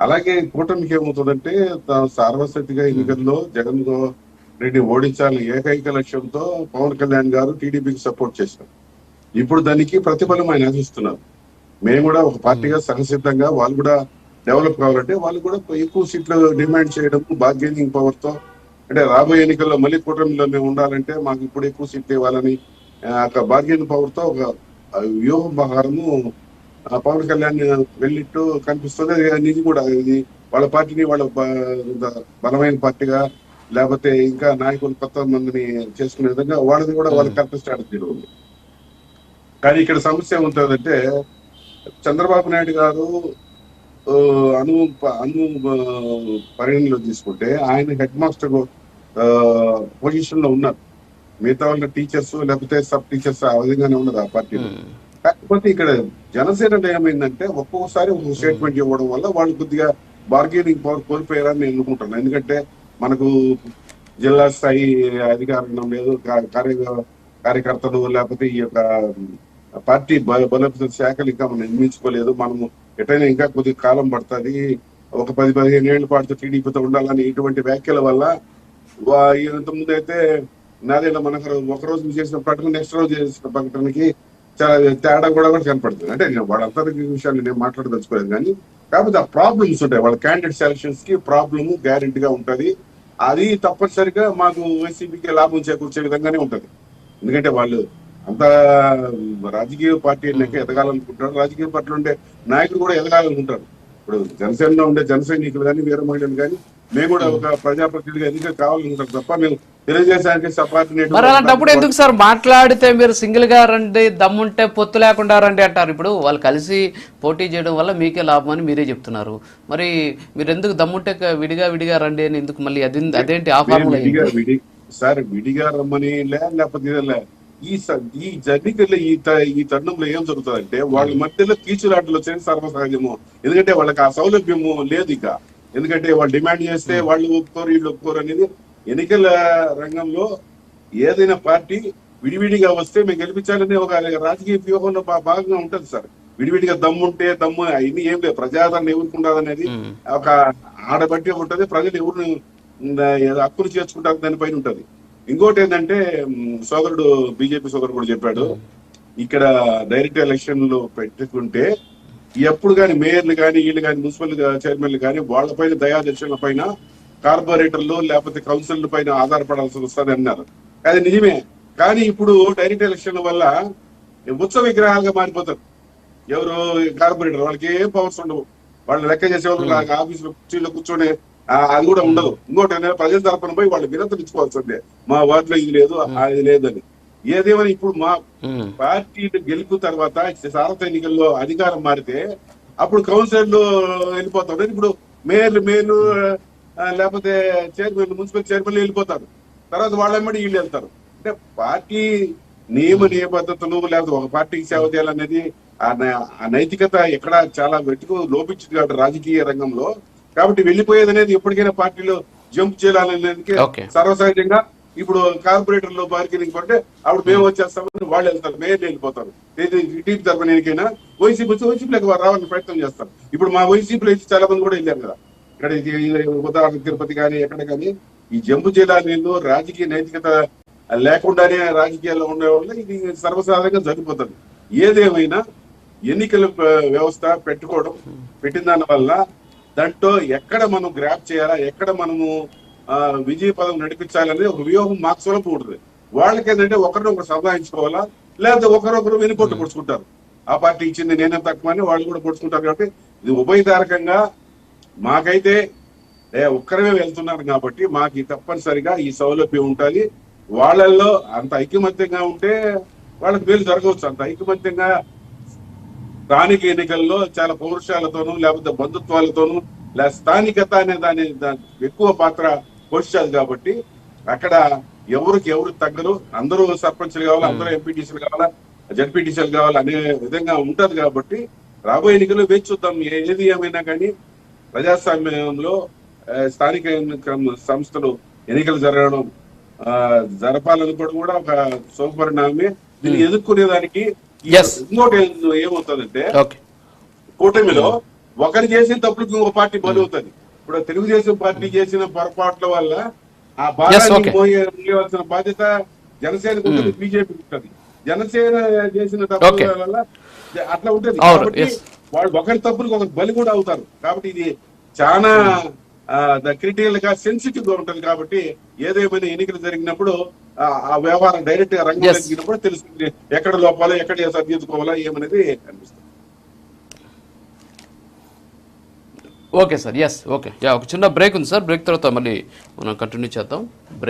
అలాగే కూటమికి ఏమవుతుందంటే సార్వత్రిక ఎన్నికల్లో జగన్ రెడ్డి ఓడించాలని ఏకైక లక్ష్యంతో పవన్ కళ్యాణ్ గారు టీడీపీకి సపోర్ట్ చేశారు. ఇప్పుడు దానికి ప్రతిఫలం ఆయన ఆశిస్తున్నారు. మేము కూడా ఒక పార్టీగా సహసిద్ధంగా వాళ్ళు కూడా డెవలప్ కావాలంటే వాళ్ళు కూడా ఎక్కువ సీట్లు డిమాండ్ చేయడం, బార్గెనింగ్ పవర్ తో, అంటే రాబోయే ఎన్నికల్లో మళ్ళీ కూటమిలో మేము ఉండాలంటే మాకు ఇప్పుడు ఎక్కువ సీట్లు ఇవ్వాలని బార్గెనింగ్ పవర్ తో ఒక వ్యూహం ప్రకారము పవన్ కళ్యాణ్ వెళ్ళిట్టు కనిపిస్తుంది. ఇది కూడా ఇది వాళ్ళ పార్టీని వాళ్ళ బలమైన పార్టీగా లేకపోతే ఇంకా నాయకులు కొత్త మందిని చేసుకునే విధంగా వాళ్ళది కూడా వాళ్ళ కరెక్ట్ స్ట్రాటజీ ఉంది. కానీ ఇక్కడ సమస్య ఏముంటుందంటే చంద్రబాబు నాయుడు గారు అను పరిగణలో తీసుకుంటే ఆయన హెడ్ మాస్టర్ పొజిషన్ లో ఉన్నారు. మిగతా వాళ్ళ టీచర్స్ లేకపోతే సబ్ టీచర్స్ ఆ విధంగానే ఉన్నది ఆ పార్టీలో. కాకపోతే ఇక్కడ జనసేనలో ఏమైందంటే ఒక్కొక్కసారి ఒక స్టేట్మెంట్ ఇవ్వడం వల్ల వాళ్ళు కొద్దిగా బార్గెనింగ్ పవర్ కోల్పోయారని నేను అనుకుంటున్నాను. ఎందుకంటే మనకు జిల్లా స్థాయి అధికారం లేదు, కార్యకర్తలు లేకపోతే ఈ యొక్క పార్టీ బలపరిత శాఖలు ఇంకా మనం నిర్మించుకోలేదు. మనము ఎటైనా ఇంకా కొద్ది కాలం పడుతుంది, ఒక 10-15 ఏళ్ల పాటు టీడీపీతో ఉండాలని ఇటువంటి వ్యాఖ్యల వల్ల ఇంతకుముందు అయితే నాదేళ్ళ మనకు ఒక రోజు చేసిన ప్రకటన నెక్స్ట్ రోజు చేసిన ప్రకటనకి చాలా తేడా కూడా కనపడుతుంది. అంటే వాళ్ళందరి విషయాన్ని నేను మాట్లాడదలుచుకోలేదు, కానీ కాకపోతే ఆ ప్రాబ్లమ్స్ ఉంటాయి. వాళ్ళ క్యాండిడేట్ సెలక్షన్స్ కి ప్రాబ్లమ్ గ్యారెంటీగా ఉంటది. అది తప్పనిసరిగా మాకు వైసీపీకి లాభం చేకూర్చే విధంగానే ఉంటది. ఎందుకంటే వాళ్ళు అంత రాజకీయ పార్టీ ఎదగాలనుకుంటారు, రాజకీయ పార్టీలు ఉండే నాయకులు కూడా ఎదగాలనుకుంటారు. ఇప్పుడు జనసేనలో ఉండే జన సైనికులు కానీ వీర మహిళలు కానీ మేము కూడా ఒక ప్రజాప్రతినిధిగా ఎన్నిక కావాలనుకుంటారు తప్ప మేము తెలియజేసానికి సపార్టినేట్. మరి అలాంటప్పుడు ఎందుకు సార్ మాట్లాడితే మీరు సింగిల్ గా రండి, దమ్ముంటే పొత్తు లేకుండా రండి అంటారు. ఇప్పుడు వాళ్ళు కలిసి పోటీ చేయడం వల్ల మీకే లాభం అని మీరే చెప్తున్నారు. మరి మీరు ఎందుకు దమ్ముంటే విడిగా రండి అని ఎందుకు మళ్ళీ అదేంటి ఆ ఫార్ములా? సార్ విడిగా రమ్మని లేకపోతే ఈ జర్నీకల్లో ఈ తరుణంలో ఏం జరుగుతుందంటే వాళ్ళ మధ్యలో కీచులాటలు వచ్చేది సర్వసహజము. ఎందుకంటే వాళ్ళకి ఆ సౌలభ్యము లేదు ఇక. ఎందుకంటే వాళ్ళు డిమాండ్ చేస్తే వాళ్ళు ఒప్పుకోరు, వీళ్ళు ఒప్పుకోరు అనేది ఎన్నికల రంగంలో ఏదైనా పార్టీ విడివిడిగా వస్తే మేము గెలిపించాలనే ఒక రాజకీయ వ్యూహంలో భాగంగా ఉంటది సార్. విడివిడిగా దమ్ముంటే దమ్ము ఇన్ని ఏం లేదు, ప్రజాదరణ ఎవరికి ఉండదనేది ఒక ఆడబట్టి ఉంటది. ప్రజలు ఎవరు హక్కులు చేర్చుకుంటారు దానిపైన ఉంటది. ఇంకోటి ఏంటంటే సోదరుడు బీజేపీ సోదరుడు కూడా చెప్పాడు, ఇక్కడ డైరెక్ట్ ఎలక్షన్ లో పెట్టుకుంటే ఎప్పుడు కానీ మేయర్లు కానీ వీళ్ళు కానీ మున్సిపల్ చైర్మన్లు కానీ వాళ్ళపైన దయాదర్శనల పైన కార్పొరేటర్లు లేకపోతే కౌన్సిల్ పైన ఆధారపడాల్సి వస్తుంది అన్నారు. అది నిజమే. కానీ ఇప్పుడు డైరెక్ట్ ఎలక్షన్ వల్ల ఉత్సవ విగ్రహాలుగా మారిపోతారు. ఎవరు కార్పొరేటర్, వాళ్ళకి ఏం పవర్స్ ఉండవు. వాళ్ళు లెక్క చేసే వాళ్ళు ఆఫీసులో కుర్చీలో కూర్చొని అది కూడా ఉండదు. ఇంకోటి ప్రజల తరపున పోయి వాళ్ళు వినతులు ఇచ్చుకోవాల్సిందే, మా వార్డులో ఇది లేదు అది లేదని. ఏదేమైనా ఇప్పుడు మా పార్టీ గెలుపు తర్వాత సారథ ఎన్నికల్లో అధికారం మారితే అప్పుడు కౌన్సిలర్లు వెళ్ళిపోతారు. ఇప్పుడు మేయర్లు లేకపోతే చైర్మన్, మున్సిపల్ చైర్మన్లు వెళ్ళిపోతారు. తర్వాత వాళ్ళమ్మడి వీళ్ళు వెళ్తారు. అంటే పార్టీ నియమబద్ధతలు లేకపోతే ఒక పార్టీకి సేవ చేయాలనేది ఆ నైతికత ఎక్కడ చాలా వెతుకు లోపించింది కాబట్టి రాజకీయ రంగంలో. కాబట్టి వెళ్ళిపోయేది అనేది ఎప్పటికైనా పార్టీలో జంప్ చేయాలనేది సర్వసహజంగా. ఇప్పుడు కార్పొరేటర్లు బార్గెనింగ్ పడితే అప్పుడు మేము వచ్చేస్తామని వాళ్ళు వెళ్తారు, మేయర్లు వెళ్ళిపోతారు. టీడీపీ తరఫున ఎన్నికైనా వైసీపీలోకి రావాలని ప్రయత్నం చేస్తారు. ఇప్పుడు మా వైసీపీలో చాలా మంది కూడా వెళ్ళారు కదా. ఇక్కడ ఉదాహరణ తిరుపతి కానీ ఎక్కడ కానీ ఈ జంపు చేయాలని రాజకీయ నైతికత లేకుండానే రాజకీయాల్లో ఉండే వాళ్ళు ఇది సర్వసాధారణంగా జరిగిపోతుంది. ఏదేమైనా ఎన్నికల వ్యవస్థ పెట్టిన దాని వల్ల దాంట్లో ఎక్కడ మనం గ్రాప్ చేయాలా, ఎక్కడ మనము విజయ పదం నడిపించాలనేది ఒక వ్యూహం మాకు సులభం ఉంటుంది. వాళ్ళకి ఏంటంటే ఒకరినొకరు సంపాదించుకోవాలా, లేకపోతే ఒకరొకరు వెనుకొట్టు పొడుచుకుంటారు. ఆ పార్టీ ఇచ్చింది నేనే తక్కువ అని వాళ్ళు కూడా పొడుచుకుంటారు. కాబట్టి ఇది ఉభయతారకంగా మాకైతే ఒక్కరమే వెళ్తున్నారు కాబట్టి మాకు తప్పనిసరిగా ఈ సౌలభ్యం ఉంటుంది. వాళ్ళల్లో అంత ఐకమత్యంగా ఉంటే వాళ్ళకి మేలు జరగవచ్చు. అంత ఐకమత్యంగా స్థానిక ఎన్నికల్లో చాలా పౌరుషాలతోనూ లేకపోతే బంధుత్వాలతోనూ స్థానికత అనే దాని ఎక్కువ పాత్ర పోషించాలి. కాబట్టి అక్కడ ఎవరు తగ్గరు, అందరూ సర్పంచ్లు కావాలి, అందరూ ఎంపీటీసీలు కావాలా, జడ్పీటీసీలు కావాలి అనే విధంగా ఉంటది. కాబట్టి రాబోయే ఎన్నికల్లో వేచి చూద్దాం. ఏది ఏమైనా కానీ ప్రజాస్వామ్యంలో స్థానిక సంస్థలు ఎన్నికలు జరపాలనుకోవడం కూడా ఒక శుభపరిణామమే. దీన్ని ఎదుర్కొనేదానికి ఇంకోటి ఏమవుతుందంటే కూటమిలో ఒకరు చేసిన తప్పులకి ఇంకో పార్టీ బలవుతుంది. ఇప్పుడు తెలుగుదేశం పార్టీ చేసిన పొరపాట్ల వల్ల ఆ భారాన్ని okay. మోయవలసిన బాధ్యత జనసేనకు ఉంటుంది, బీజేపీకి ఉంటుంది. జనసేన చేసిన తప్పుల వల్ల అట్లా ఉంటుంది. అవును, కాబట్టి yes. వాళ్ళు ఒకరి తప్పులకు ఒకరు బలి కూడా అవుతారు. కాబట్టి ఇది చాలా క్రిటికల్ గా సెన్సిటివ్ గా ఉంటుంది. కాబట్టి ఏదేమైనా ఎన్నికలు జరిగినప్పుడు ఆ వ్యవహారం డైరెక్ట్ గా రంగంలో Yes. దిగినప్పుడు తెలుస్తుంది ఎక్కడ లోపాలో ఎక్కడ సరిదిద్దుకోవాలా ఏమనేది అనిపిస్తుంది. Okay sir, yes, okay, yeah, ఒక చిన్న బ్రేక్ ఉంది సార్. బ్రేక్ తర్వాత మళ్ళీ మనం కంటిన్యూ చేద్దాం. బ్రేక్